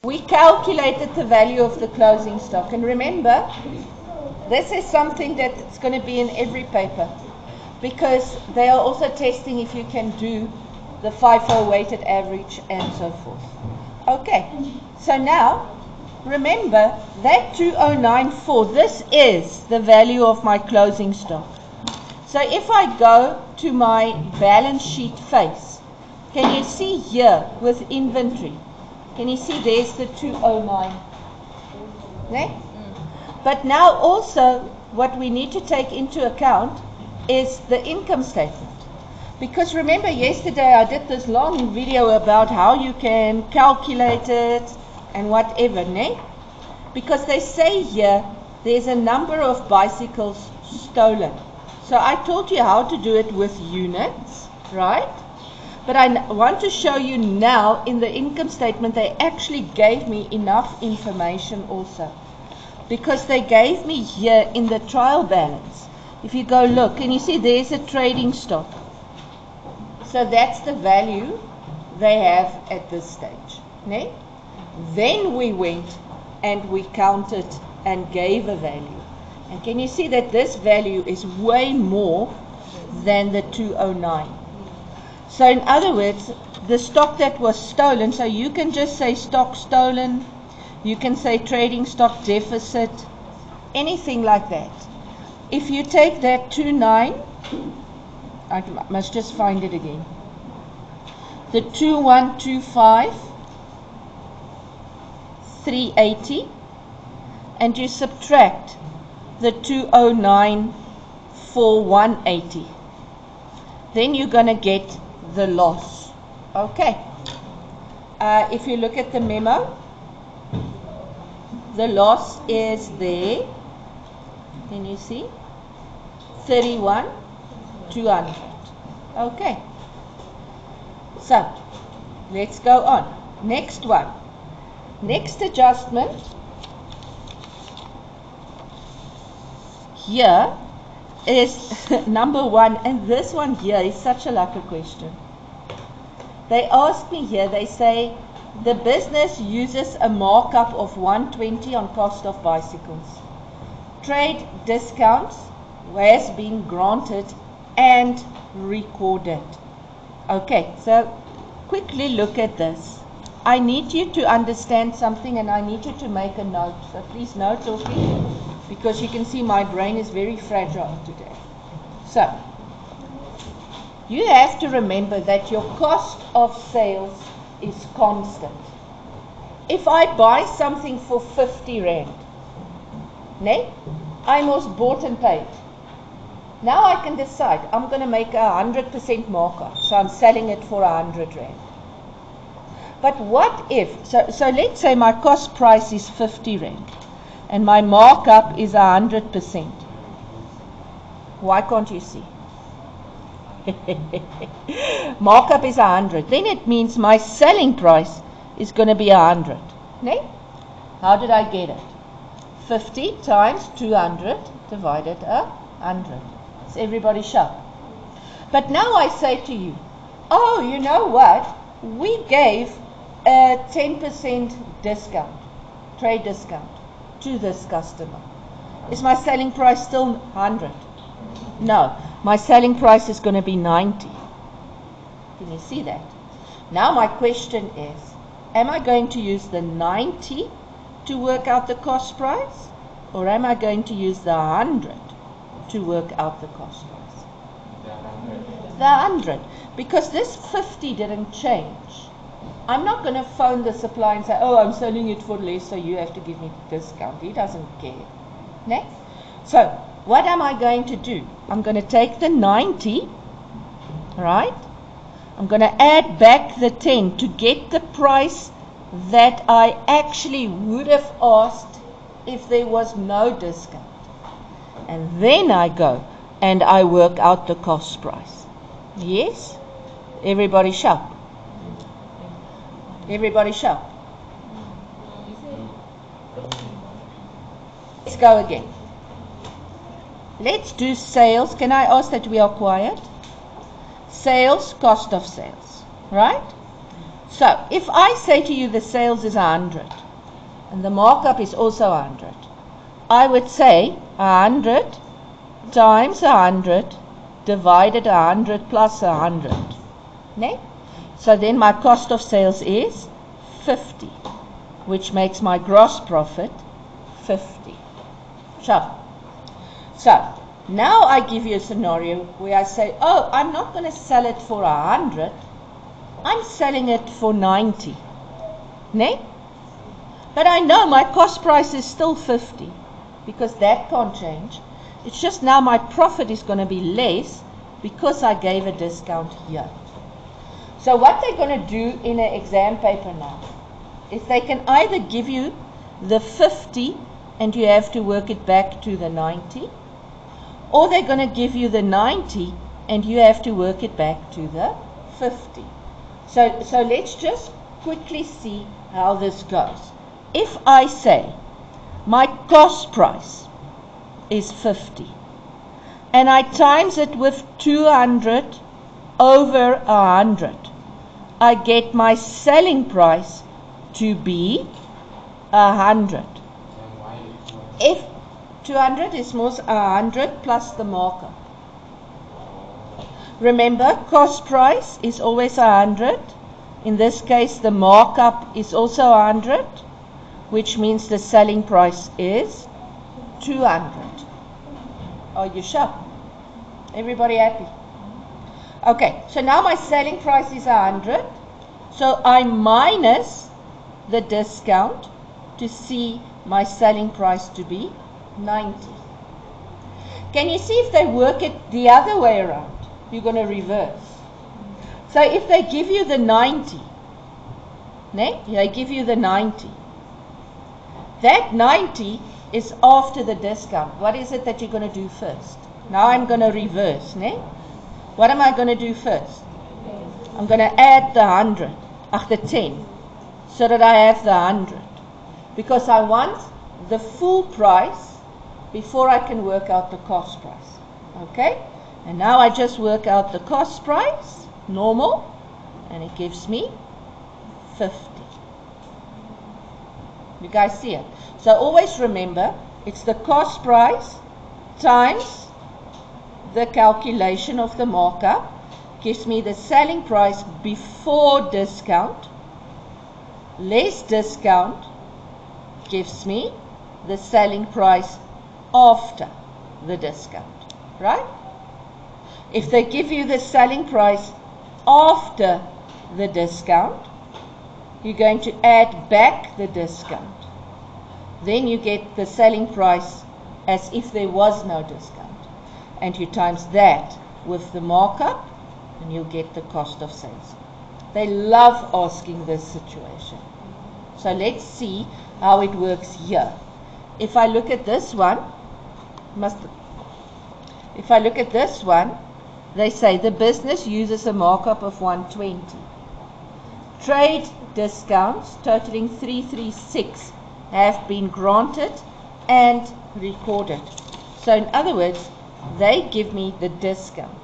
We calculated the value of the closing stock, and remember, this is something that's going to be in every paper, because they are also testing if you can do the FIFO weighted average and so forth. Okay, so now remember that 2094, this is the value of my closing stock. So if I go to my balance sheet face, can you see here with inventory? Can you see there's the 209? Okay? But now also what we need to take into account is the income statement. Because remember yesterday I did this long video about how you can calculate it and whatever, ne? Because they say here there's a number of bicycles stolen. So I told you how to do it with units, right? But I want to show you now in the income statement they actually gave me enough information also. Because they gave me here in the trial balance. If you go look, can you see there's a trading stock? So that's the value they have at this stage. Ne? Then we went and we counted and gave a value. And can you see that this value is way more than the 209? So in other words, the stock that was stolen, so you can just say stock stolen, you can say trading stock deficit, anything like that. If you take that 29, I must just find it again. The 2125, 380, and you subtract the 209 for 180. Then you're going to get the loss. Okay. If you look at the memo, the loss is there. Can you see? 31,200. Okay. So, let's go on. Next one. Next adjustment. Here is number one, and this one here is such a lucky question. They ask me here, they say the business uses a markup of 120 on cost of bicycles. Trade discounts has been granted and recorded. Okay, so quickly look at this. I need you to understand something and I need you to make a note. So please note, okay? Because you can see my brain is very fragile today. So, you have to remember that your cost of sales is constant. If I buy something for 50 Rand, ne? I most bought and paid. Now I can decide, I'm going to make 100% markup, so I'm selling it for 100 Rand. But what if, so let's say my cost price is 50 Rand. And my markup is 100%. Why can't you see? Markup is 100. Then it means my selling price is going to be 100. Ne? How did I get it? 50 times 200 divided 100. Is everybody sharp? But now I say to you, oh, you know what? We gave a 10% discount, trade discount, to this customer. Is my selling price still 100? No, my selling price is going to be 90. Can you see that? Now my question is, am I going to use the 90 to work out the cost price, or am I going to use the 100 to work out the cost price? The 100, because this 50 didn't change. I'm not going to phone the supplier and say, oh, I'm selling it for less, so you have to give me the discount. He doesn't care. Ne? So, what am I going to do? I'm going to take the 90, right? I'm going to add back the 10 to get the price that I actually would have asked if there was no discount. And then I go and I work out the cost price. Yes? Everybody sharp? Everybody sharp? Let's go again. Let's do sales. Can I ask that we are quiet? Sales, cost of sales, right? So if I say to you the sales is 100 and the markup is also 100, I would say 100 times 100 divided 100 plus 100. Ne? So then my cost of sales is 50, which makes my gross profit 50. So now I give you a scenario where I say, oh, I'm not going to sell it for 100, I'm selling it for 90. Ne? But I know my cost price is still 50 because that can't change. It's just now my profit is going to be less because I gave a discount here. So what they're going to do in an exam paper now is they can either give you the 50 and you have to work it back to the 90, or they're going to give you the 90 and you have to work it back to the 50. So let's just quickly see how this goes. If I say my cost price is 50 and I times it with 200 over 100, I get my selling price to be 100. If 200 is more 100 plus the markup. Remember, cost price is always 100. In this case, the markup is also 100, which means the selling price is 200. Are you sure? Everybody happy? Okay, so now my selling price is 100. So I minus the discount to see my selling price to be 90. Can you see if they work it the other way around? You're going to reverse. So if they give you the 90, they give you the 90. That 90 is after the discount. What is it that you're going to do first? Now I'm going to reverse. What am I going to do first? I'm going to add the 100, the 10, so that I have the 100. Because I want the full price before I can work out the cost price. Okay? And now I just work out the cost price, normal, and it gives me 50. You guys see it? So always remember, it's the cost price times the calculation of the markup gives me the selling price before discount, less discount gives me the selling price after the discount, right? If they give you the selling price after the discount, you're going to add back the discount. Then you get the selling price as if there was no discount. And you times that with the markup, and you'll get the cost of sales. They love asking this situation. So let's see how it works here. If I look at this one, they say the business uses a markup of 120. Trade discounts totaling 336 have been granted and recorded. So in other words, they give me the discount.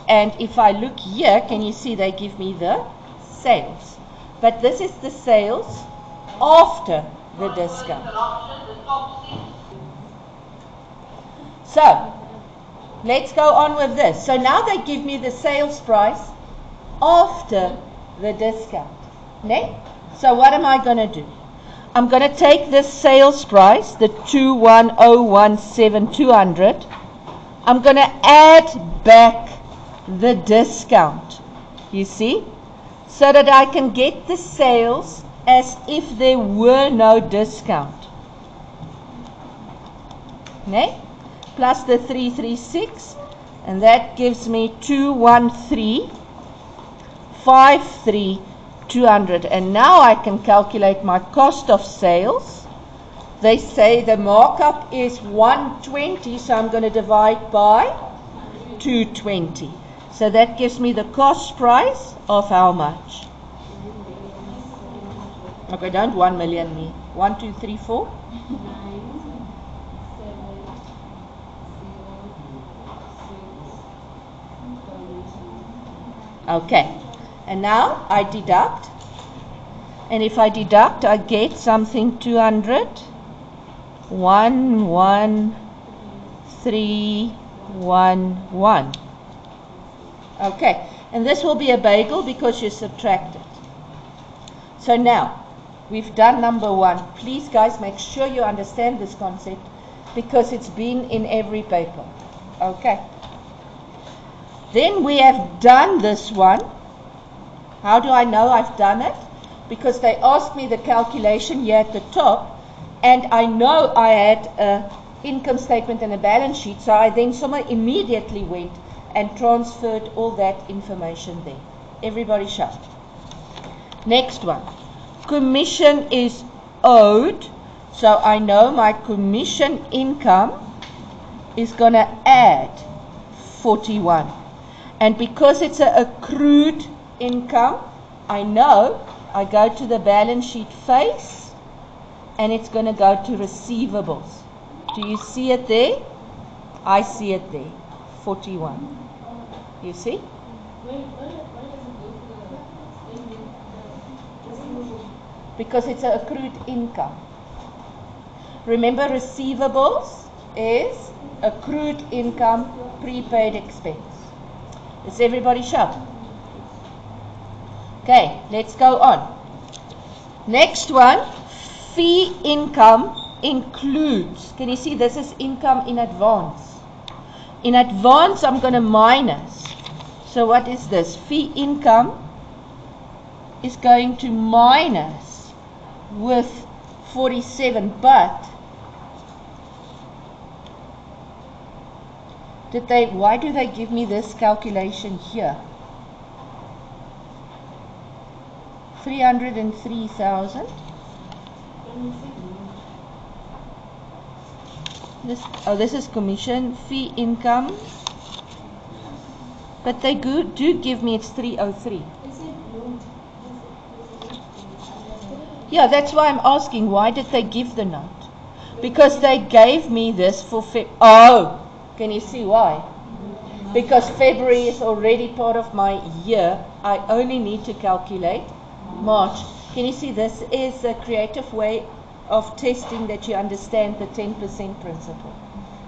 And if I look here, can you see they give me the sales? But this is the sales after the discount. So let's go on with this. So now they give me the sales price after the discount. So what am I going to do? I'm going to take this sales price, the 21017,200. I'm going to add back the discount, you see, so that I can get the sales as if there were no discount. Plus the 336, and that gives me 213,53200. And now I can calculate my cost of sales. They say the markup is 120, so I'm going to divide by 220. So that gives me the cost price of how much? Okay, don't 1 million me. 1, 2, 3, 4. Okay, and now I deduct And if I deduct, I get something 200, 11311. Okay, and this will be a bagel because you subtracted. So now, we've done number one. Please guys, make sure you understand this concept because it's been in every paper. Okay. Then we have done this one. How do I know I've done it? Because they asked me the calculation here at the top, and I know I had an income statement and a balance sheet, so I then immediately went and transferred all that information there. Everybody shut. Next one. Commission is owed, so I know my commission income is going to add 41. And because it's an accrued income, I know I go to the balance sheet face and it's going to go to receivables. Do you see it there? I see it there. 41. You see? Because it's an accrued income. Remember, receivables is accrued income, prepaid expense. Is everybody sharp? Okay, let's go on. Next one, fee income includes. Can you see this is income in advance? In advance, I'm going to minus. So what is this? Fee income is going to minus with 47, but why do they give me this calculation here? 303,000. This is commission, fee income. But they do give me it's 303. Yeah, that's why I'm asking, why did they give the note? Because they gave me this for oh, can you see why? Because February is already part of my year. I only need to calculate March. Can you see this is a creative way of testing that you understand the 10% principle.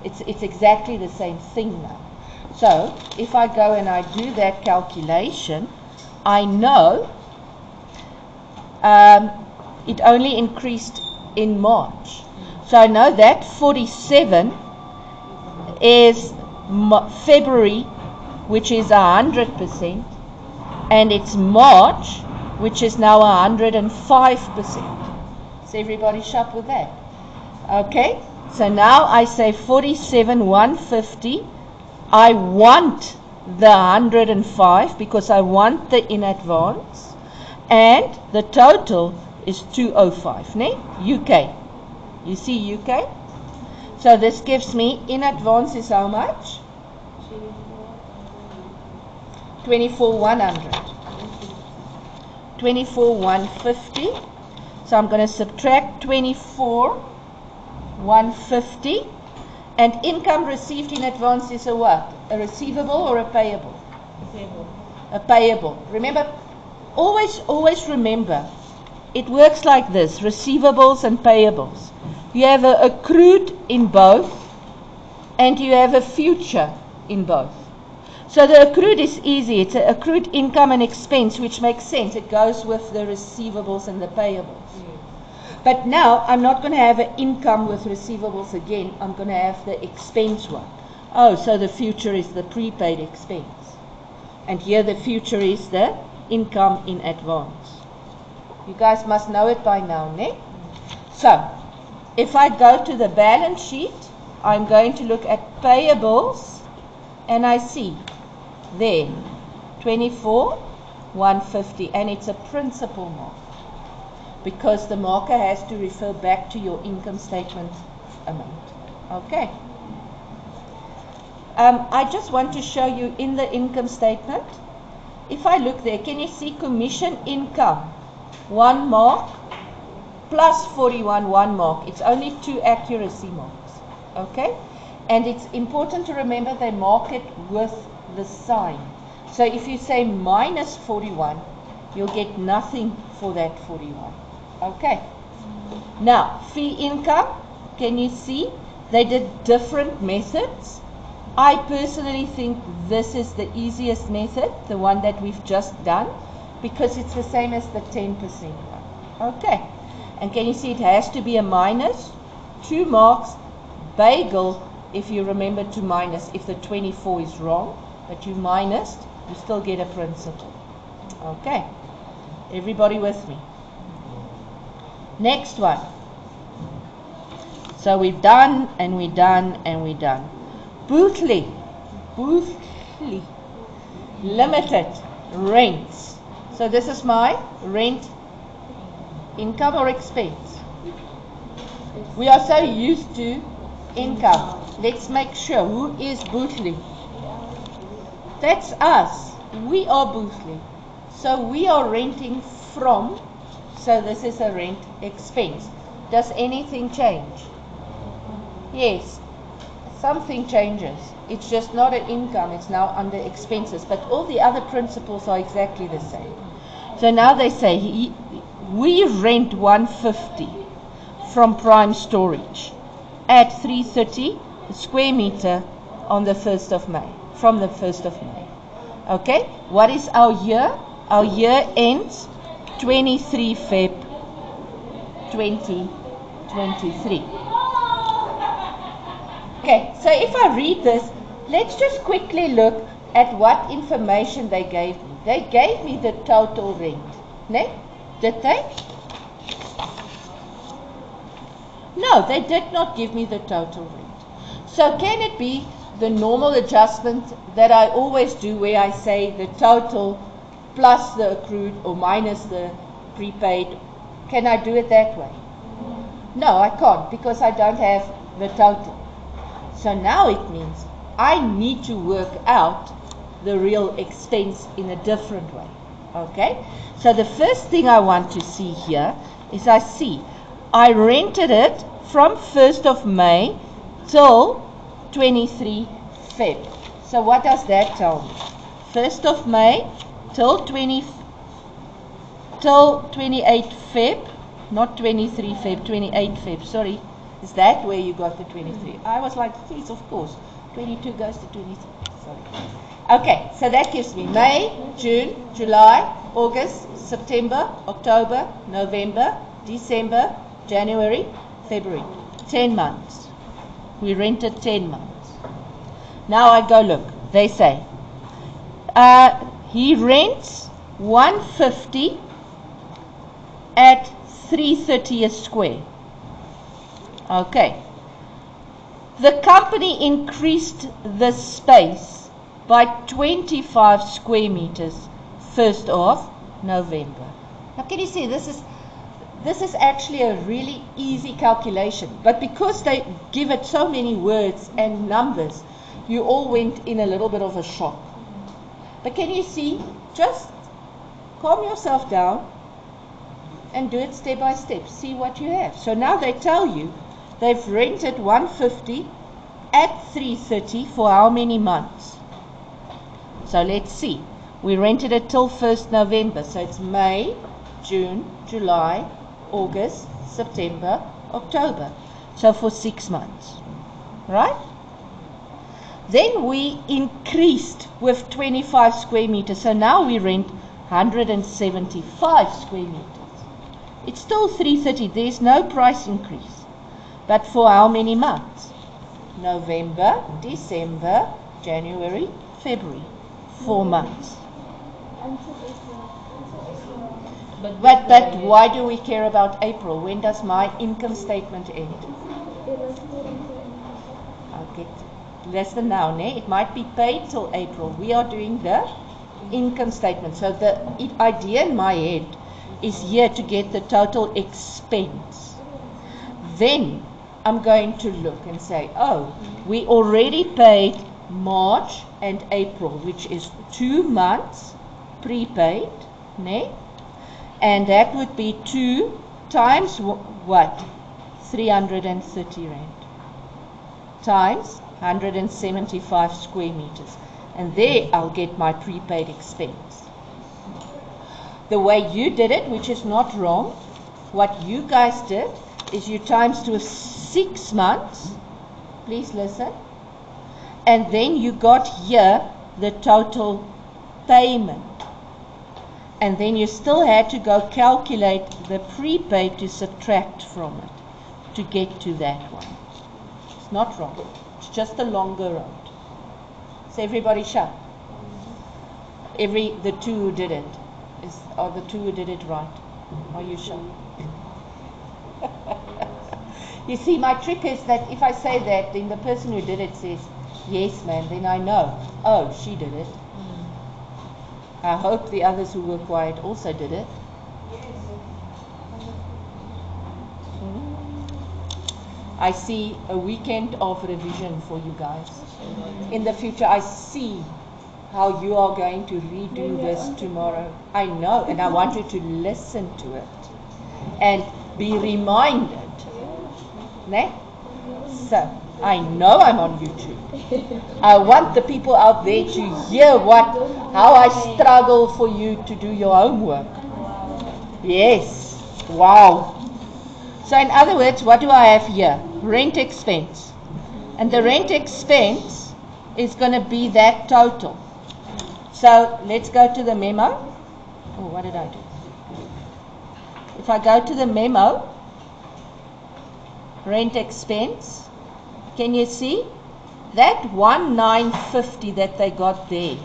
It's exactly the same thing now. So if I go and I do that calculation, I know it only increased in March. So I know that 47 is February, which is 100%, and it's March, which is now 105%. Is everybody sharp with that? Okay, so now I say 47,150. I want the 105 because I want the in advance, and the total is 205, ne? UK. You see UK? So this gives me in advance is how much? 24,100. 24,150. So I'm going to subtract 24,150. And income received in advance is a what? A receivable or a payable? A payable. Remember, always remember, it works like this, receivables and payables. You have an accrued in both, and you have a future in both. So the accrued is easy. It's an accrued income and expense, which makes sense. It goes with the receivables and the payables. But now I'm not going to have an income with receivables again. I'm going to have the expense one. Oh, so the future is the prepaid expense. And here the future is the income in advance. You guys must know it by now, ne? So, if I go to the balance sheet, I'm going to look at payables, and I see there 24,150, and it's a principal mark because the marker has to refer back to your income statement amount. Okay. I just want to show you in the income statement. If I look there, can you see commission income? 1 mark plus 41, 1 mark. It's only 2 accuracy marks. Okay? And it's important to remember they mark it with the sign. So if you say minus 41, you'll get nothing for that 41. Okay. Now, fee income, can you see? They did different methods. I personally think this is the easiest method, the one that we've just done, because it's the same as the 10% one. Okay. And can you see it has to be a minus, 2 marks, bagel, if you remember to minus, if the 24 is wrong, but you minused, you still get a principal. Okay. Everybody with me? Next one. So we've done, and we're done, and we're done. Boothly Limited rents. So this is my rent income or expense. We are so used to income. Let's make sure. Who is Boothly? That's us. We are Boothly. So we are renting from, so this is a rent expense. Does anything change? Yes, something changes. It's just not an income, it's now under expenses. But all the other principles are exactly the same. So now they say, we rent 150 from Prime Storage at 330 square meter on the 1st of May, from the 1st of May. Okay, what is our year? Our year ends 23 Feb 2023. Okay, so if I read this, let's just quickly look at what information they gave me. They gave me the total rent. Ne? Did they? No, they did not give me the total rent. So can it be the normal adjustment that I always do, where I say the total plus the accrued or minus the prepaid? Can I do it that way? No, I can't, because I don't have the total. So now it means I need to work out the real expense in a different way. Okay? So the first thing I want to see here is I rented it from 1st of May till 23 Feb. So what does that tell me? 1st of May till 28 Feb, not 23 Feb, 28 Feb, sorry. Is that where you got the 23? I was like, yes, of course. 22 goes to 23. Sorry. Okay, so that gives me May, June, July, August, September, October, November, December, January, February. 10 months. We rented 10 months. Now I go look. They say, he rents 150 at 330 a square. Okay. The company increased the space by 25 square meters 1st of November. Now can you see this is actually a really easy calculation, but because they give it so many words and numbers, you all went in a little bit of a shock. But can you see? Just calm yourself down and do it step by step. See what you have. So now they tell you they've rented 150 at 330 for how many months? So let's see. We rented it till 1st November. So it's May, June, July, August, September, October. So for 6 months. Right? Then we increased with 25 square meters. So now we rent 175 square meters. It's still 330. There's no price increase. But for how many months? November, December, January, February. 4 months. But why do we care about April? When does my income statement end? I'll get less than now, ne? It might be paid till April. We are doing the income statement. So the idea in my head is here to get the total expense. Then I'm going to look and say, oh, we already paid March and April, which is 2 months prepaid, ne? And that would be 2 times what? 330 rand. Times 175 square meters. And there I'll get my prepaid expense. the way you did it, which is not wrong. What you guys did is you times to 6 months. Please listen. And then you got here the total payment. And then you still had to go calculate the prepaid to subtract from it to get to that one. It's not wrong. It's just a longer road. So everybody shut. The two who did it are the two who did it right. Are you sure? You see, my trick is that if I say that, then the person who did it says, yes, ma'am, then I know. Oh, she did it. I hope the others who were quiet also did it. I see a weekend of revision for you guys. In the future, I see how you are going to redo this tomorrow. I know, and I want you to listen to it and be reminded. Ne? So, I know I'm on YouTube. I want the people out there to hear how I struggle for you to do your homework. Yes. Wow. So in other words, what do I have here? Rent expense. And the rent expense is going to be that total. So let's go to the memo. Oh, what did I do? If I go to the memo, rent expense, can you see? That 1950 that they got there,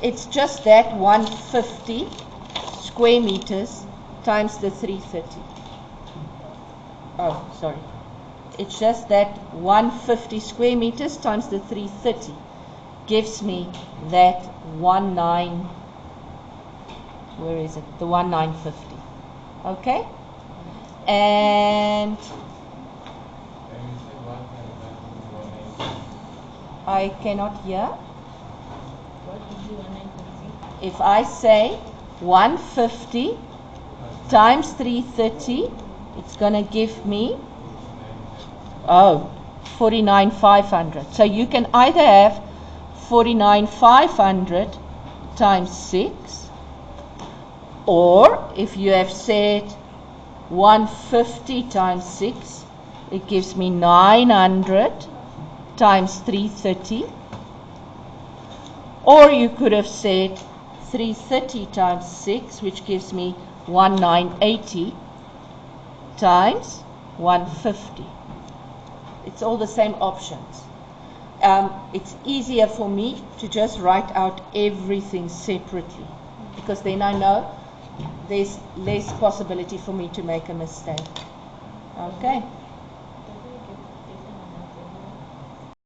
it's just that 150 square meters times the 330. Oh, sorry. It's just that 150 square meters times the 330 gives me that 1950. Okay? And I cannot hear. If I say 150 times 330, it's going to give me 49,500. So you can either have 49,500 times 6, or if you have said 150 times 6, it gives me 900 times 330. Or you could have said 330 times 6, which gives me 1980 times 150. It's all the same options. It's easier for me to just write out everything separately, because then I know there's less possibility for me to make a mistake. Okay.